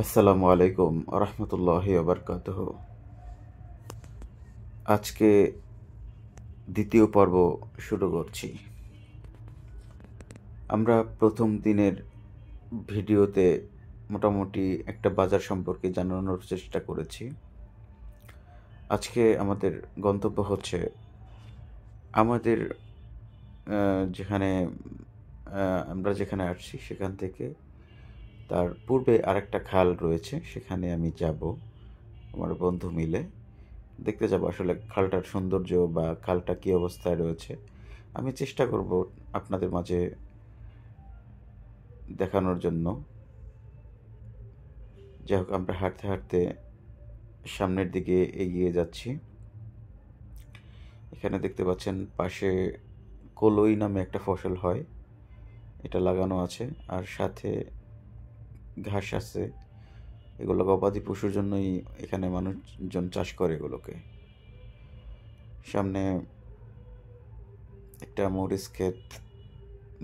আসসালামু আলাইকুম রহমতুল্লাহি ওবরকাতুহ। আজকে দ্বিতীয় পর্ব শুরু করছি। আমরা প্রথম দিনের ভিডিওতে মোটামুটি একটা বাজার সম্পর্কে জানানোর চেষ্টা করেছি। আজকে আমাদের গন্তব্য হচ্ছে আমাদের যেখানে আমরা যেখানে আসছি সেখান থেকে তার পূর্বে আরেকটা খাল রয়েছে, সেখানে আমি যাব আমার বন্ধু মিলে। দেখতে যাব আসলে খালটার সৌন্দর্য বা খালটা কী অবস্থায় রয়েছে। আমি চেষ্টা করব আপনাদের মাঝে দেখানোর জন্য। যাই হোক, আমরা হাঁটতে হাঁটতে সামনের দিকে এগিয়ে যাচ্ছি। এখানে দেখতে পাচ্ছেন পাশে কলই নামে একটা ফসল হয়, এটা লাগানো আছে, আর সাথে ঘাস আছে। এগুলো গবাদি পশুর জন্যই এখানে মানুষজন চাষ করে এগুলোকে। সামনে একটা মরিচ ক্ষেত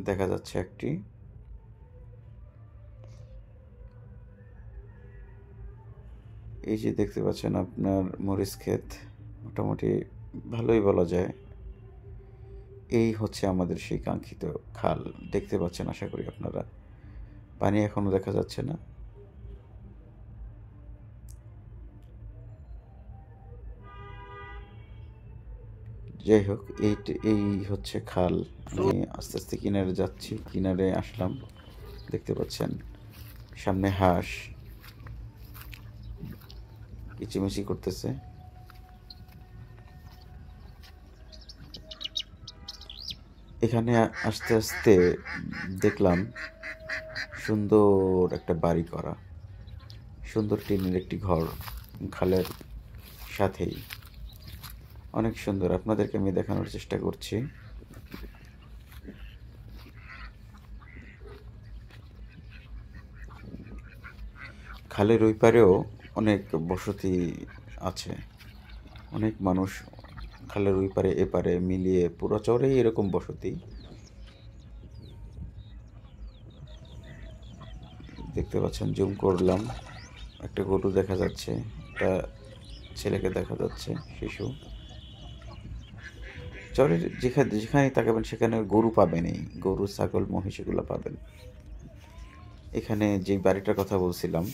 দেখা যাচ্ছে একটি। এই যে দেখতে পাচ্ছেন আপনার মরিচ ক্ষেত, মোটামুটি ভালোই বলা যায়। এই হচ্ছে আমাদের সেই কাঙ্ক্ষিত খাল। দেখতে পাচ্ছেন আশা করি আপনারা। পানি এখনো দেখা যাচ্ছে না। যাই হোক, এই হচ্ছে খাল। আমি আস্তে আস্তে কিনারে যাচ্ছি, কিনারে আসলাম। দেখতে পাচ্ছেন সামনে হাঁস কিচিমিচি করতেছে। এখানে আস্তে আস্তে দেখলাম সুন্দর একটা বাড়ি করা, সুন্দর টিনের একটি ঘর খালের সাথেই। অনেক সুন্দর, আপনাদেরকে আমি দেখানোর চেষ্টা করছি। খালের ওই পারেও অনেক বসতি আছে, অনেক মানুষ খালের ওই পারে এপারে মিলিয়ে পুরো চরেই এরকম বসতি। দেখতে পাচ্ছেন, জুম করলাম, একটা গরু দেখা যাচ্ছে, একটা ছেলেকে দেখা যাচ্ছে, শিশু। চরের যেখানে যেখানেই তাকাবেন সেখানে গরু পাবেনই, গরু ছাগল মহিষ এগুলো পাবেন। এখানে যে বাড়িটার কথা বলছিলাম,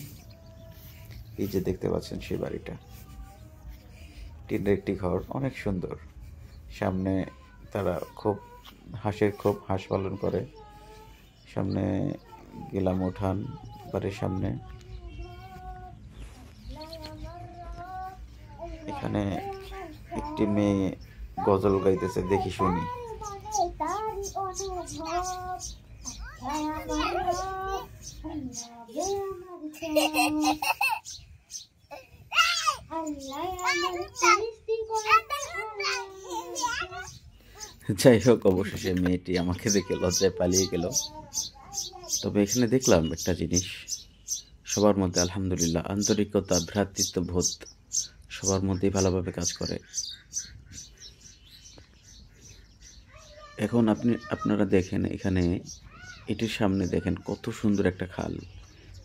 এই যে দেখতে পাচ্ছেন সেই বাড়িটা, টিনের একটি ঘর, অনেক সুন্দর। সামনে তারা হাঁস পালন করে। সামনে গেলাম উঠান, বাড়ির সামনে। এখানে একটি মেয়ে গজল গাইতেছে, দেখি শুনি। যাই হোক, অবশেষে মেয়েটি আমাকে দেখে লজ্জায় পালিয়ে গেল। তবে এখানে দেখলাম একটা জিনিস, সবার মধ্যে আলহামদুলিল্লাহ আন্তরিকতা, ভ্রাতৃত্ববোধ সবার মধ্যেই ভালোভাবে কাজ করে। এখন আপনারা দেখেন, এখানে এটির সামনে দেখেন কত সুন্দর একটা খাল।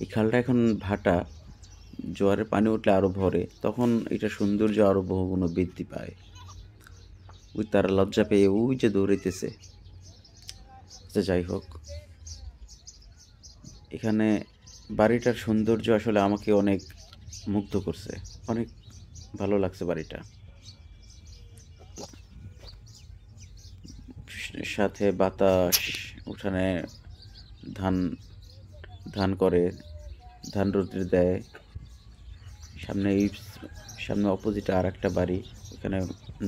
এই খালটা এখন ভাটা, জোয়ারের পানি উঠলে আরো ভরে, তখন এটা সৌন্দর্য আরো বহুগুণ বৃদ্ধি পায়। ওই তারা লজ্জা পেয়ে ওই যে দৌড়াইতেছে। যাই হোক, এখানে বাড়িটার সৌন্দর্য আসলে আমাকে অনেক মুগ্ধ করছে, অনেক ভালো লাগছে বাড়িটা। সাথে বাতাস, উঠানে ধান ধান করে, ধান রোদ্রে দেয়। সামনে অপোজিটে আর একটা বাড়ি, এখানে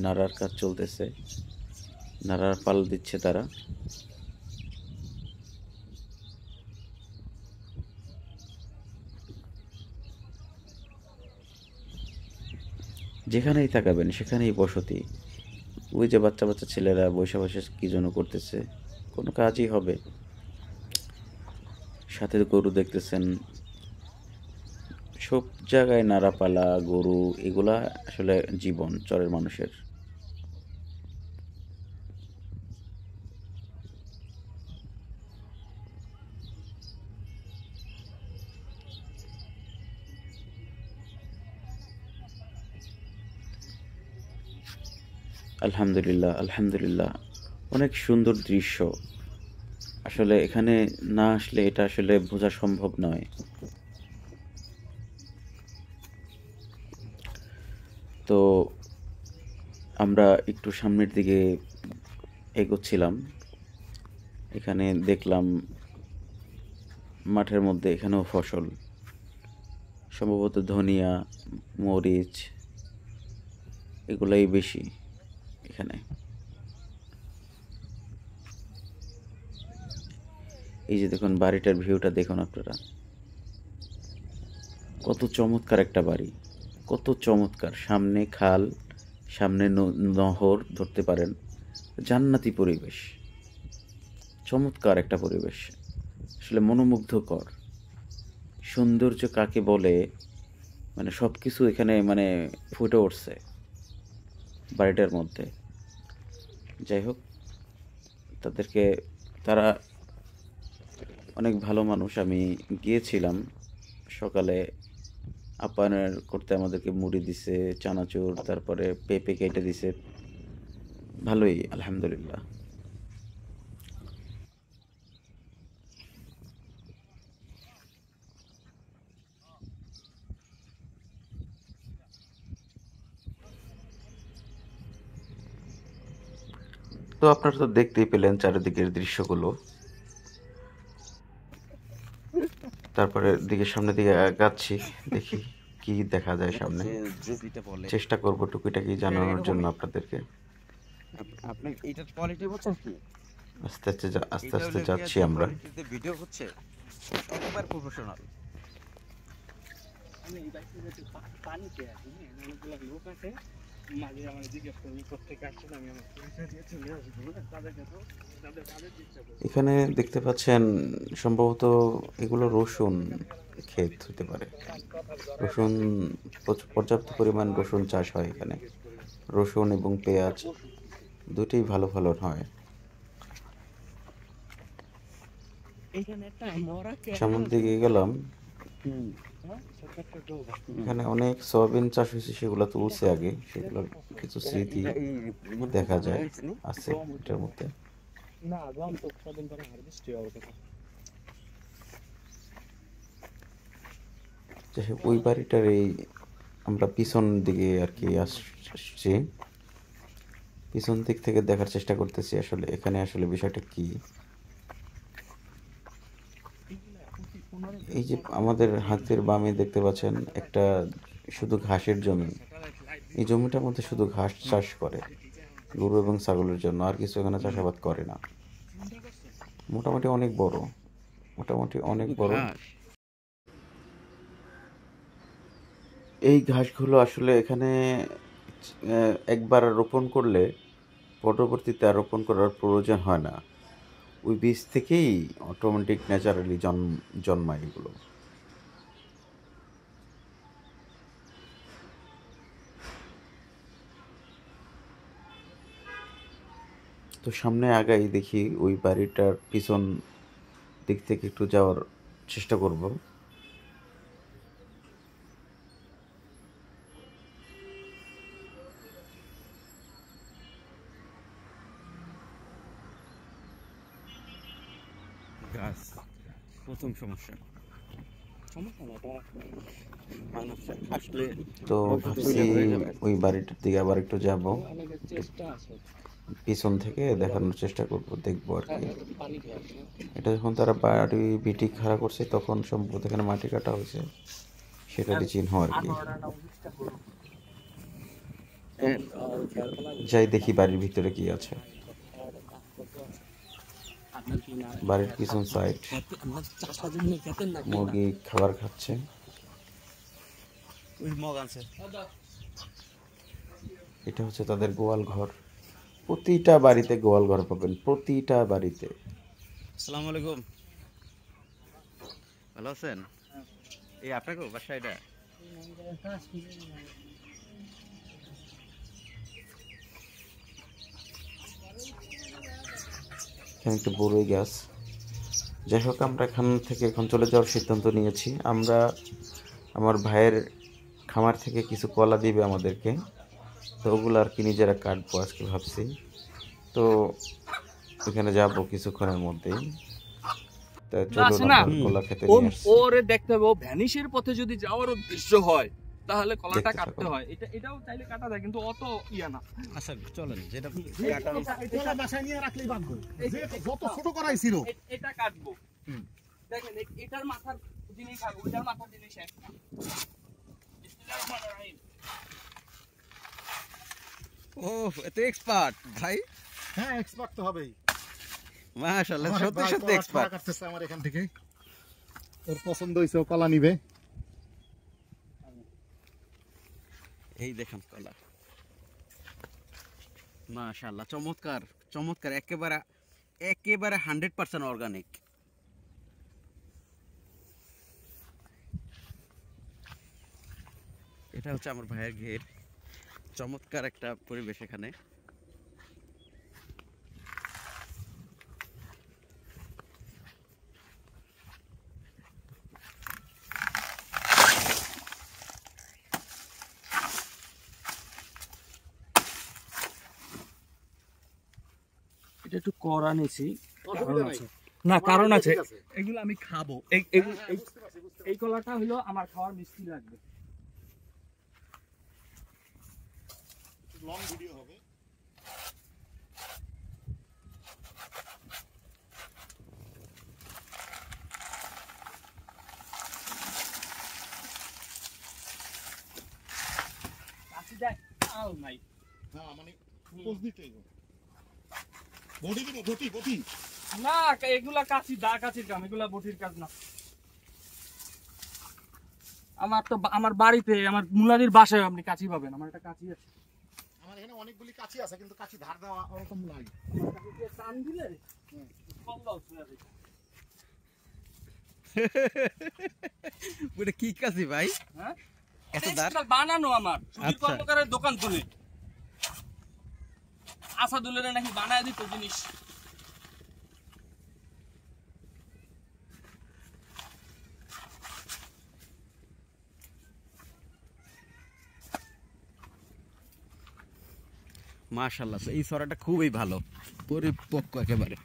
নাড়ার কাজ চলতেছে, নাড়ার পাল দিচ্ছে তারা। যেখানেই তাকাবেন সেখানেই বসতি। ওই যে বাচ্চা বাচ্চা ছেলেরা বসে বসে কি যেন করতেছে, কোনো কাজই হবে। সাথে গরু দেখতেছেন, সব জায়গায় নাড়াপালা গরু, এগুলা আসলে জীবন চরের মানুষের। আলহামদুলিল্লাহ, আলহামদুলিল্লাহ। অনেক সুন্দর দৃশ্য। আসলে এখানে না আসলে এটা আসলে বোঝা সম্ভব নয়। তো আমরা একটু সামনের দিকে এগোচ্ছিলাম। এখানে দেখলাম মাঠের মধ্যে এখানেও ফসল, সম্ভবত ধনিয়া, মরিচ, এগুলাই বেশি এখানে। এই যে দেখুন বাড়িটার ভিউটা দেখুন আপনারা, কত চমৎকার একটা বাড়ি, কত চমৎকার। সামনে খাল, সামনে নহর ধরতে পারেন, জান্নাতি পরিবেশ, চমৎকার একটা পরিবেশ, আসলে মনোমুগ্ধকর। সৌন্দর্য কাকে বলে, মানে সব কিছু এখানে মানে ফুটে উঠছে বাড়িটার মধ্যে। যাই হোক, তারা অনেক ভালো মানুষ। আমি গিয়েছিলাম সকালে, আপ্যায়ন করতে আমাদেরকে মুড়ি দিছে, চানাচুর, তারপরে পেঁপে কেটে দিছে, ভালোই আলহামদুলিল্লাহ। তো আপনারা তো দেখতেই পেলেন চারিদিকের দৃশ্যগুলো। তারপরে সামনের দিকে আগাচ্ছি, দেখি কি দেখা যায় সামনে। চেষ্টা করব টুকিটাকি জানানোর জন্য আপনাদেরকে। আপনি এইটার কোয়ালিটি বুঝছেন কি? আস্তে আস্তে যাচ্ছি আমরা। ভিডিও হচ্ছে একবার প্রফেশনাল। আমি এই বাইকে যেতে পানিতে আছি, অনেকগুলো লোক আছে, মাঝে আমার জিজ্ঞেস করবো কোথেকে আসছেন, আমি আমার পরিচয় দিয়ে চলে আসবো, তাদের কাছে তাদের চেষ্টা করবো। এখানে দেখতে পাচ্ছেন সম্ভবত এগুলো রসুন ক্ষেত হতে পারে। রসুন, পর্যাপ্ত পরিমাণ রসুন চাষ হয় এখানে। রসুন এবং পেঁয়াজ দুটোই ভালো ফলন হয়। সামনের দিকে গেলাম, এখানে অনেক সয়াবিন চাষ হয়েছে, সেগুলো তুলছে আগে, সেগুলো কিছু স্মৃতি দেখা যায় আছে এটার মধ্যে। ওই বাড়িটার আমরা পিছন দিকে আর কি আসছি, পিছন দিক থেকে দেখার চেষ্টা করতেছি আসলে এখানে আসলে বিষয়টা কি। এই যে আমাদের হাতের বামে দেখতে পাচ্ছেন একটা শুধু ঘাসের জমি। এই জমিটার মধ্যে শুধু ঘাস চাষ করে গরু এবং ছাগলের জন্য, আর কিছু এখানে চাষাবাদ করে না। মোটামুটি অনেক বড়। এই ঘাসগুলো আসলে এখানে একবার রোপণ করলে পরবর্তীতে আর রোপণ করার প্রয়োজন হয় না, ওই বীজ থেকেই অটোমেটিক ন্যাচারালি জন্মায় এগুলো। তো সামনে আগাই, দেখি ওই বাড়িটার পিছন দিক থেকে একটু যাওয়ার চেষ্টা করব। প্রথম সমস্যা তো ভাবছি ওই বাড়িটার দিকে আবার একটু যাব, পিছন থেকে দেখানোর চেষ্টা করব, দেখবো আর কি। এটা যখন তারা বাড়ি ভিটি খাড়া করছে তখন সম্ভবত এখানে মাটি কাটা হয়েছে, সেটারই চিহ্ন আর কি। যাই দেখি বাড়ির ভিতরে কি আছে। বাড়ির পিছন সাইড মুরগি খাবার খাচ্ছে। এটা হচ্ছে তাদের গোয়াল ঘর। প্রতিটা বাড়িতে গোয়াল ঘর পাবেন, প্রতিটা বাড়িতে। আসসালামু আলাইকুম, ভালো আছেন? এই আপনাকে বাসা এটা? এখানে একটা বড়ই গাছ। যাই হোক, আমরা এখান থেকে এখন চলে যাওয়ার সিদ্ধান্ত নিয়েছি। আমার ভাইয়ের খামার থেকে কিছু কলা দিবে আমাদেরকে, তো ওগুলো আর কি নিজেরা কাটবো আজকে ভাবছি। তো ওইখানে যাবো কিছুক্ষণের মধ্যেই। তা চলুন আছে না আমরা কলা খেতে ও নিয়ে আসছি। ওরে দেখতে হবে ও ভ্যানিশের পথে যদি যাওয়ার উদ্দেশ্য হয় তাহলে কলাটা দেখতে কাটতে থাকুন। হয়। এটাও চাইলে কাটা যায় কিন্তু অত ইয়া না। আচ্ছা চলেন যেটা কলা বাসায় নিয়ে রাখলেই বাঁধবো যত ছোট করাই ছিল। এটা কাটবো। দেখেন এটার মাথার জিনিস আর ওইটার মাথার জিনিস এক না। ও এত এক্সপার্ট ভাই, হ্যাঁ এক্সপার্ট তো হবেই। মাশাআল্লাহ, সত্যি সত্যি এক্সপার্ট। কাটতেছে আমার এখান থেকে, ওর পছন্দ হয়েছে, ও কলা নিবে। এই দেখেন কলা, মাশাআল্লাহ, চমৎকার চমৎকার, একেবারে একেবারে 100% অর্গানিক। এটা হচ্ছে আমার ভাইয়ের ঘের, চমৎকার একটা পরিবেশ এখানে। এটা একটু কড়া নিছি, কারণ আছে না, কারণ আছে। এগুলো আমি খাবো। এই কলাটা হলো আমার খাওয়ার মিষ্টি লাগবে। লং ভিডিও হবে। কাছে যায় আও নাই হ্যাঁ মানে পোজ দিতেই হবে। বডি দিব, বটি না, এগুলা কাছি দা কাছির কাম, এগুলা বটির কাজ না। আমার তো আমার বাড়িতে আমার মুলাদির বাসায় আপনি কাছি পাবেন। আমার একটা কাছি আছে, আমার এখানে অনেকগুলি কাছি আছে, কিন্তু কাছি ধার দেওয়া ওরকম নাই। টান দিলে কল্লাও ছুঁয়ে যাবে। ওটা কি কাছি ভাই? হ্যাঁ এত দাঁড় স্পেশাল বানানো আমার সুধীর আচ্ছা। কর্মকারের দোকান তুলে আসাদুলের নাকি বানায় দিত জিনিস। মাশাআল্লাহ, এই সরাটা খুবই ভালো, পরিপক্ক, একেবারে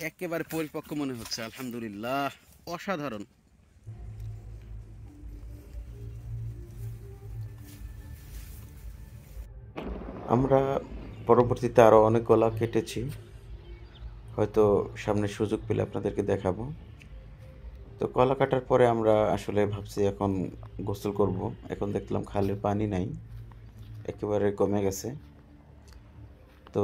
একেবারে পরিপক্ক মনে হচ্ছে। আলহামদুলিল্লাহ, অসাধারণ। আমরা পরবর্তীতে আরও অনেক কলা কেটেছি, হয়তো সামনে সুযোগ পেলে আপনাদেরকে দেখাবো। তো কলা কাটার পরে আমরা আসলে ভাবছি এখন গোসল করব। এখন দেখলাম খালের পানি নাই, একেবারে কমে গেছে। তো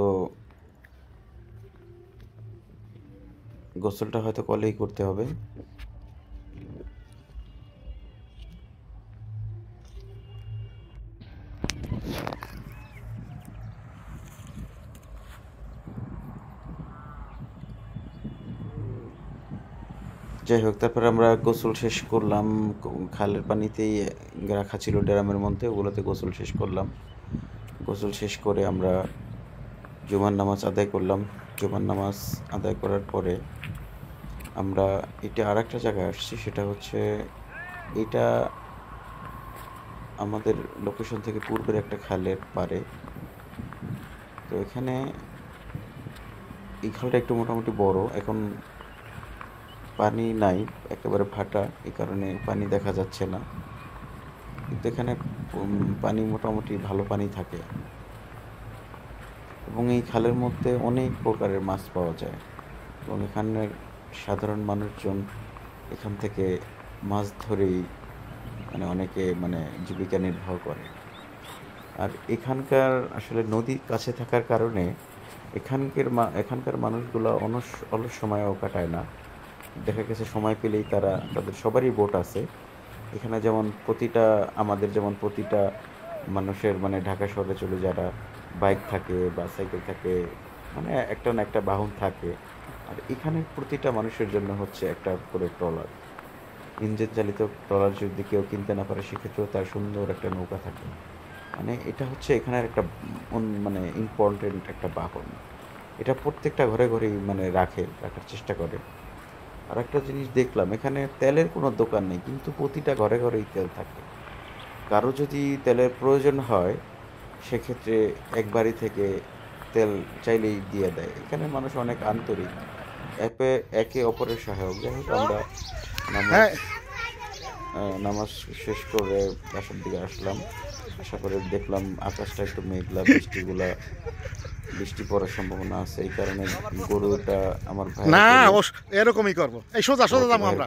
গোসলটা হয়তো কলেই করতে হবে। যাই হোক, তারপরে আমরা গোসল শেষ করলাম। খালের পানিতেই রাখা ছিল ড্রামের মধ্যে, ওগুলোতে গোসল শেষ করলাম। গোসল শেষ করে আমরা জুমার নামাজ আদায় করলাম। জুমার নামাজ আদায় করার পরে আমরা এটা আর একটা জায়গায় আসছি, সেটা হচ্ছে এটা আমাদের লোকেশন থেকে পূর্বের একটা খালের পাড়ে। তো এখানে এই খালটা একটু মোটামুটি বড়, এখন পানি নাই, একেবারে ফাটা, এই কারণে পানি দেখা যাচ্ছে না। কিন্তু এখানে পানি মোটামুটি ভালো পানি থাকে, এবং এই খালের মধ্যে অনেক প্রকারের মাছ পাওয়া যায়, এবং এখানের সাধারণ মানুষজন এখান থেকে মাছ ধরেই অনেকে জীবিকা নির্বাহ করে। আর এখানকার আসলে নদীর কাছে থাকার কারণে এখানকার মানুষগুলো অলস সময়ও কাটায় না। দেখা গেছে সময় পেলেই তাদের সবারই বোট আছে এখানে। যেমন আমাদের যেমন প্রতিটা মানুষের ঢাকা শহরে চলে যারা বাইক থাকে বা সাইকেল থাকে, একটা না একটা বাহন থাকে। আর এখানে প্রতিটা মানুষের জন্য হচ্ছে একটা করে ট্রলার, ইঞ্জিন চালিত ট্রলার। যদি কেউ কিনতে না পারে সেক্ষেত্রেও তার সুন্দর একটা নৌকা থাকে। এটা হচ্ছে এখানের একটা ইম্পর্টেন্ট একটা বাহন। এটা প্রত্যেকটা ঘরে ঘরেই রাখার চেষ্টা করে। আর একটা জিনিস দেখলাম, এখানে তেলের কোনো দোকান নেই, কিন্তু প্রতিটা ঘরে ঘরেই তেল থাকে। কারো যদি তেলের প্রয়োজন হয় সেক্ষেত্রে একবারই থেকে তেল চাইলেই দিয়ে দেয়। এখানে মানুষ অনেক আন্তরিক, একে অপরের সহায়ক। যাই হোক, আমরা নামাজ শেষ করে বাসার দিকে আসলাম। আশা করে দেখলাম আকাশটা একটু মেঘলা, বৃষ্টি পড়ার সম্ভাবনা আছে। এই কারণে গরুটা আমার ভাই না এরকমই করবো, এই সোজা সোজা যাবো আমরা,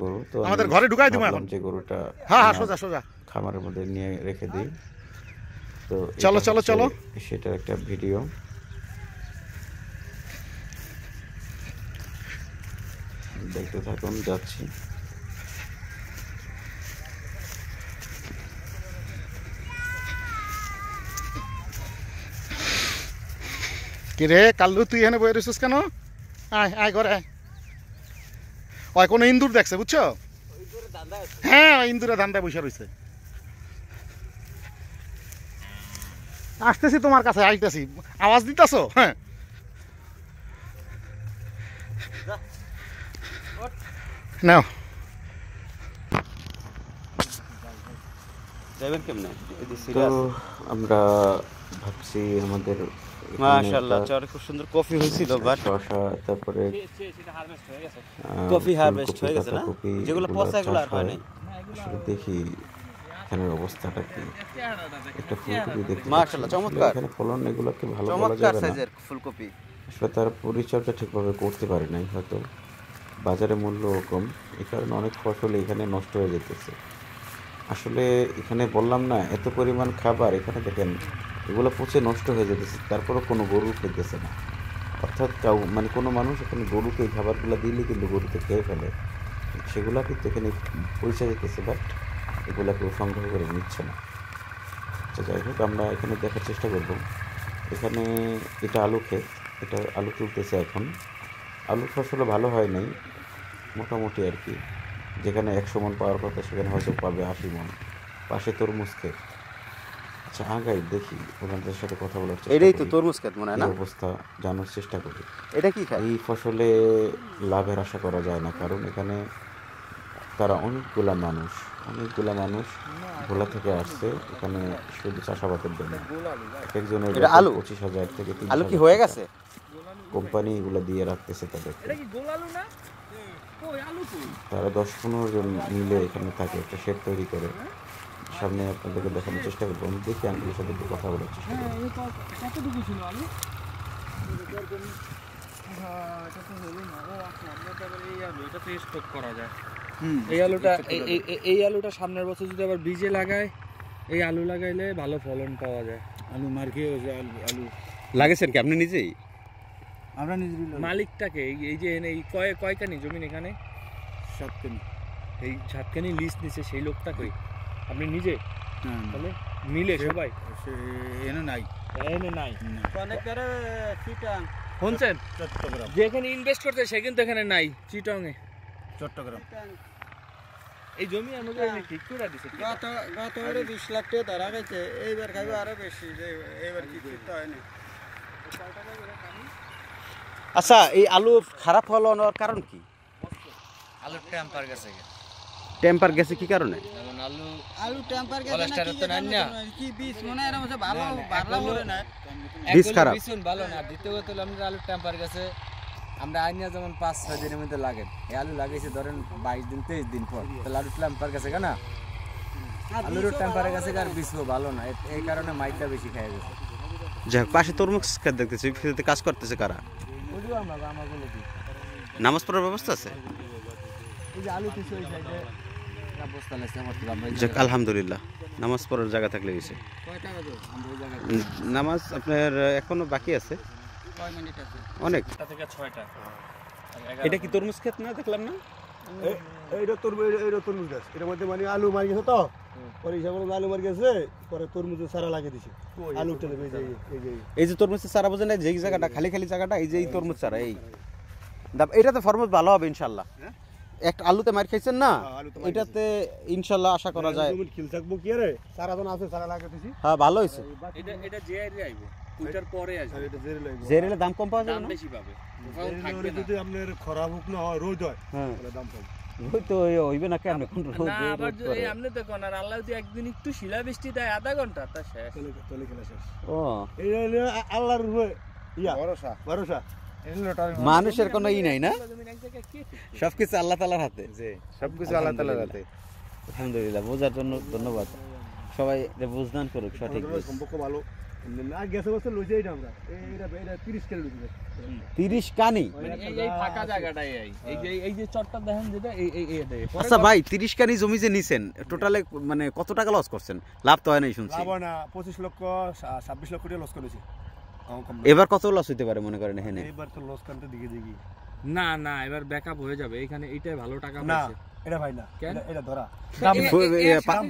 আমাদের ঘরে ঢুকাই দিব এখন। যে গরুটা হ্যাঁ সোজা সোজা খামারের মধ্যে নিয়ে রেখে দিই। তো চলো চলো চলো, সেটার একটা ভিডিও। দেখতে থাকুন, যাচ্ছি। কি রে কাল্লু, তুই এখানে বয়ে রয়েছিস কেন? আয় আয় ঘরে আয়। ওই কোনো ইন্দুর দেখছে বুঝছো? হ্যাঁ ইন্দুরে ধান্দা বসে রয়েছে। আসতেছি তোমার কাছে, আইতেছি। আওয়াজ দিতেছো? হ্যাঁ নাও। যাবেন কেমনে? তো আমরা ভাবছি আমাদের মাশাআল্লাহ চরে খুব সুন্দর কফি হয়েছিল, বাট শসা, তারপরে সেটা হারভেস্ট হয়ে গেছে। কফি হারভেস্ট হয়ে গেছে না, যেগুলো পচা এগুলো আর হয় নাই। আসলে দেখি এখানের অবস্থাটা কি। একটা ফুলকপি দেখতে মাশাআল্লাহ, পাচ্ছি। চমৎকার। এখানে ফলন এগুলোকে ভালো বলা চমৎকার যাবে না। সাইজের ফুলকপি। আসলে তার পরিচর্যা ঠিকভাবে করতে পারে নাই, হয়তো বাজারে মূল্য কম, এই কারণে অনেক ফসল এখানে নষ্ট হয়ে যেতেছে। আসলে এখানে বললাম না, এত পরিমাণ খাবার, এখানে দেখেন এগুলো পচে নষ্ট হয়ে যেতেছে, তারপরও কোনো গরু খেতেছে না। অর্থাৎ কোনো মানুষ এখানে গরুকে এই খাবারগুলো দিলে কিন্তু গরুতে খেয়ে ফেলে, সেগুলো কিন্তু এখানে পৌঁছে যেতেছে, বাট এগুলো কেউ সংগ্রহ করে নিচ্ছে না। আচ্ছা যাই হোক, আমরা এখানে দেখার চেষ্টা করব। এখানে এটা আলু ক্ষেত, এটা আলু তুলতেছে এখন। আলুর ফসলও ভালো হয় নাই, মোটামুটি আর কি। যেখানে 100 মণ পাওয়ার কথা সেখানে হয়তো পাবে 80 মণ। পাশে তরমুজ ক্ষেত। আচ্ছা আগাই দেখি, ওনাদের সাথে কথা বলার চেষ্টা এটাই তো করি, তরমুজ ক্ষেত মনে হয় না? এই অবস্থা জানার চেষ্টা করি। এটা কি খায়? এই ফসলে লাভের আশা করা যায় না, কারণ এখানে তারা অনেকগুলা মানুষ ভোলা থেকে আসছে এখানে শুধু চাষাবাদের জন্য। একজনের এটা আলু? 25,000 থেকে 30,000 আলু কি হয়ে গেছে? কোম্পানি এগুলো দিয়ে রাখতেছে তাদের। এটা কি গোল আলু না? কই আলু কই? তারা 10-15 জন মিলে এখানে থাকে, একটা শেড তৈরি করে। সামনে আপনাদেরকে দেখানোর চেষ্টা করবো। আমি দেখি আঙ্কেলের সাথে একটু কথা বলার চেষ্টা করবো। কতটুকু ছিল আলু? হ্যাঁ, এটা তো হলো না। ও আচ্ছা, আমরা তো আবার এই আলু, এটা তো স্টক করা যায়। এই আলুটা এই আলুটা সামনের বছর যদি আবার বীজে লাগায়, এই আলু লাগাইলে ভালো ফলন পাওয়া যায়। আলু মার্কে আলু লাগাইছেন কি আপনি নিজেই? আমরা নিজেরই মালিকটাকে এই যে এই কয়খানি জমি এখানে? 7 কেজি। এই 7 খানি লিজ নিছে সেই লোকটা কই? আপনি নিজে? তাহলে মিলে সবাই? এনে নাই। এনে নাই। অনেকটারে চিটাং শুনছেন? চট্টগ্রাম। যেখানে ইনভেস্ট করতে সে কিন্তু এখানে নাই, চিটং এ। চট্টগ্রাম। এই জমি আমাদের ঠিক করে দিছে। গত 20 লাখ টাকা ধরা গেছে, এইবার খাইবে আরো বেশি, এইবার কি করতে হয় না। আচ্ছা, এই আলু খারাপ হওয়ার কারণ কি? আলুর টেম্পার গেছে। টেম্পার গেছে কি কারণে? যেমন আলু টেম্পার গেছে না কি বীজ মনে এরকম আছে ভালো ভালো করে না বীজ খারাপ। বিছুন ভালো না। দ্বিতীয়ত হলো আমরা আলু টেম্পার গেছে। আমরা আইনা যেমন 5-6 দিনের মধ্যে লাগে, এই আলু লাগাইছে ধরেন 22 দিন 23 দিন পর, তাহলে আলু টেম্পার গেছে কেন? আলুর টেম্পারে গেছে আর বীজও ভালো না, এই কারণে মাইটটা বেশি খায় গেছে। যাক, পাশে তরমুজ ক্ষেত দেখতেছি, ক্ষেতে কাজ করতেছে কারা? বুঝলো আমার বলে দিই। নামাজ পড়ার ব্যবস্থা আছে? এই যে আলু কিছু ওই সাইডে বস্তা লাগছে আমার তো আমরা যাক আলহামদুলিল্লাহ, নামাজ পড়ার জায়গা থাকলে গেছে। কয় টাকা দাও আমরা ওই জায়গায় নামাজ আপনার এখনো বাকি আছে কয় মিনিট আছে অনেক। 8টা থেকে 6টা। এটা কি তরমুজ ক্ষেত না, দেখলাম না? এইটা তরমুজ গাছ, এটার মধ্যে মানে আলু মারি গেছে তো, পরে হিসাব করে আলু মারি গেছে, পরে তরমুজের চারা লাগিয়ে দিছে। আলু উঠে দেবে এই যে তরমুজের চারা বোঝেন, যেই জায়গাটা খালি খালি জায়গাটা, এই যে এই তরমুজ চারা, এই এটাতে ফরমুজ ভালো হবে ইনশাল্লাহ। একটা আলুতে মার খাইছেন না, এটাতে ইনশাল্লাহ আশা করা যায়। খিল থাকবো কি রে, চারা তো আছে, চারা লাগিয়ে দিছি। হ্যাঁ ভালো হয়েছে। এটা যে এরিয়া আইবো ওইটার পরে আসবে, এটা জেরে লাগবে, জেরেলে দাম কম পাওয়া যাবে দাম না? বেশি পাবে। ওখানে থাকবে না। যদি আপনার খরা হোক না হয়, রোদ হয়, হ্যাঁ তাহলে দাম পাবে। ওই তো হইবে না কেন কোন রোদ না আবার যদি আপনি তো কোন আর আল্লাহ যদি একদিন একটু শিলা বৃষ্টি দেয় আধা ঘন্টা তা শেষ তলে খেলা শেষ ও এই হলো আল্লাহর উপরে ইয়া ভরসা মানুষের কোনো ই নাই না তুমি এক জায়গায় কে ঠিক? সবকিছু আল্লাহ তাআলার হাতে সবকিছু আল্লাহ তাআলার হাতে। আলহামদুলিল্লাহ বোঝার জন্য ধন্যবাদ সবাই বুঝদান করুক সঠিক বুঝ। সম্পর্ক ভালো না গেছে বছর লইছে এটা আমরা এটা 30 কেজি লইছে 30 কানি মানে এই ফাঁকা জায়গাটাই এই যে চটটা দেখেন যেটা এই এটাই আচ্ছা ভাই 30 কানি জমি যে নিছেন টোটালে মানে কত টাকা লস করছেন লাভ তো হয় নাই শুনছি লাভ হয় না 25 লক্ষ 26 লক্ষ টাকা লস করেছে এবার কত লস হইতে পারে মনে করেন এখানে এইবার তো লস কানতে দিকে দিকে না না এবার ব্যাকআপ হয়ে যাবে এখানে এইটাই ভালো টাকা না পাইছে এটা ভাই না কেন? এটা ধরা দাম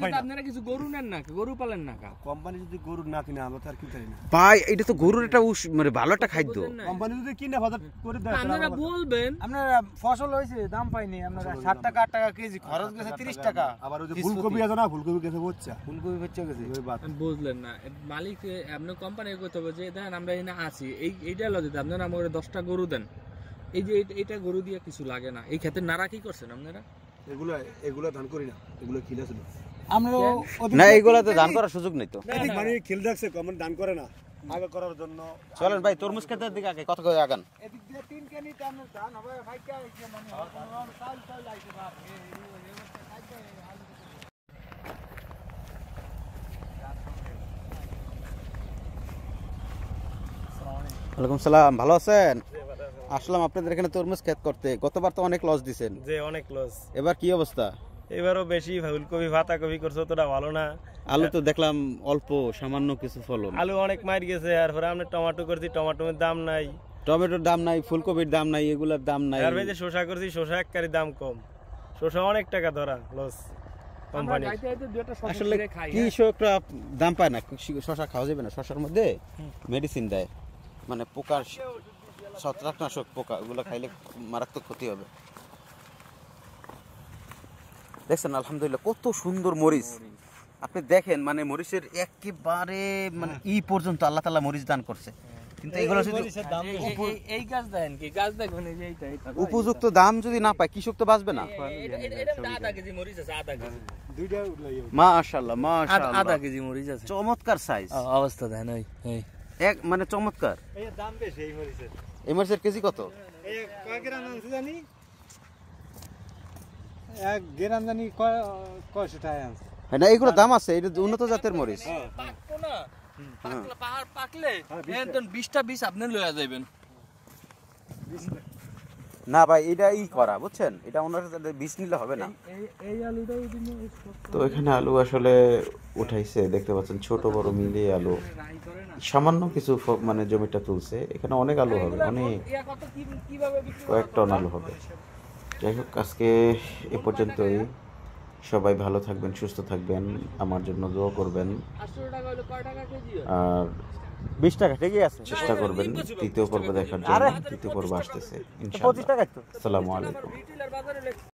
পাই না আপনারা কিছু গরু নেন না গরু পালেন না কা কোম্পানি যদি গরু না কিনে আমরা তো আর কিনতে পারি না ভাই এটা তো গরুর একটা মানে ভালো একটা খাদ্য কোম্পানি যদি কিনে বাজার করে দেয় আপনারা বলবেন আপনারা ফসল হয়েছে দাম পাইনি আপনারা 60 টাকা 8 টাকা কেজি খরচ গেছে 30 টাকা আবার ওই যে ফুলকপি আছে না ফুলকপি গেছে হচ্ছে ফুলকপি বেচে গেছে ওই বাত বুঝলেন না মালিক আপনি কোম্পানি করতে হবে যে দেখেন আমরা এখানে আছি এইটা হলো যদি আপনারা আমাকে 10টা গরু দেন এই যে এটা গরু দিয়ে কিছু লাগে না এই ক্ষেত্রে নারা কি করছেন আপনারা এগুলো ধান করি না এগুলো খিলা ছিল আমরা না এইগুলাতে দান করার সুযোগ নেই তো এদিক মানে খেল দেখছে কমন ধান করে না আগে করার জন্য চলেন ভাই তরমুজ ক্ষেতের দিকে আগে কত করে আগান এদিক দিয়ে 3 কেনি তে আমরা ধান হবে ভাই কে আইছে মানে চাল চাল আইছে বাপ ওয়ালাইকুম সালাম ভালো আছেন আসলাম আপনাদের এখানে তরমুজ ক্ষেত করতে গতবার তো অনেক লস দিছেন যে অনেক লস এবার কি অবস্থা এবারও বেশি ফুলকপি পাতাকপি করছো তোরা ভালো না আলু তো দেখলাম অল্প সামান্য কিছু ফলন আলু অনেক মার গেছে আর পরে আমরা টমেটো করছি টমেটোর দাম নাই টমেটোর দাম নাই ফুলকপির দাম নাই এগুলার দাম নাই আর ভাই যে শসা করছি শসা এককারি দাম কম শসা অনেক টাকা ধরা লস কোম্পানি আসলে কৃষকরা দাম পায় না শশা খাওয়া যাবে না শশার মধ্যে মেডিসিন দেয় মানে পোকার ছত্রাকনাশক পোকা ওগুলো খাইলে মারাত্মক ক্ষতি হবে দেখছেন আলহামদুলিল্লাহ কত সুন্দর মরিচ আপনি দেখেন মানে মরিচের একেবারে মানে পর্যন্ত আল্লাহ তাআলা মরিচ দান করছে কিন্তু এগুলো যদি এই গাছ দেখেন কি গাছ দেখবেন এই যে এইটা উপযুক্ত দাম যদি না পায় কৃষক তো বাঁচবে না এটা আধা কেজি মরিচ আছে আধা কেজি দুইটা মাশাআল্লাহ মাশাআল্লাহ আধা কেজি মরিচ আছে চমৎকার সাইজ অবস্থা দেখেন এই এক মানে চমৎকার এর দাম বেশি এই মরিচের এই মরিচের কেজি কত এই কয় গ্রাম আছে জানি এক গ্রাম জানি কয়শো টাকা আছে হ্যাঁ না এগুলো দাম আছে এটা উন্নত জাতের মরিচ পাকবো না পাকলে পাহাড় পাকলে একদম 20টা 20 আপনি লয়া যাবেন না ভাই এটা করা বুঝছেন এটা ওনার বীজ নিলে হবে না এই আলুটাও তো এখানে আলু আসলে উঠাইছে দেখতে পাচ্ছেন ছোট বড় মিলিয়ে আলু সামান্য কিছু মানে জমিটা তুলছে এখানে অনেক আলু হবে অনেক কয়েক টন আলু হবে যাই হোক আজকে এ পর্যন্তই সবাই ভালো থাকবেন সুস্থ থাকবেন আমার জন্য দোয়া করবেন 800 টাকা হলো কয় টাকা কেজি আর 20 টাকা ঠিকই আছে চেষ্টা করবেন তৃতীয় পর্ব দেখার জন্য তৃতীয় পর্ব আসতেছে ইনশাআল্লাহ আসসালামু আলাইকুম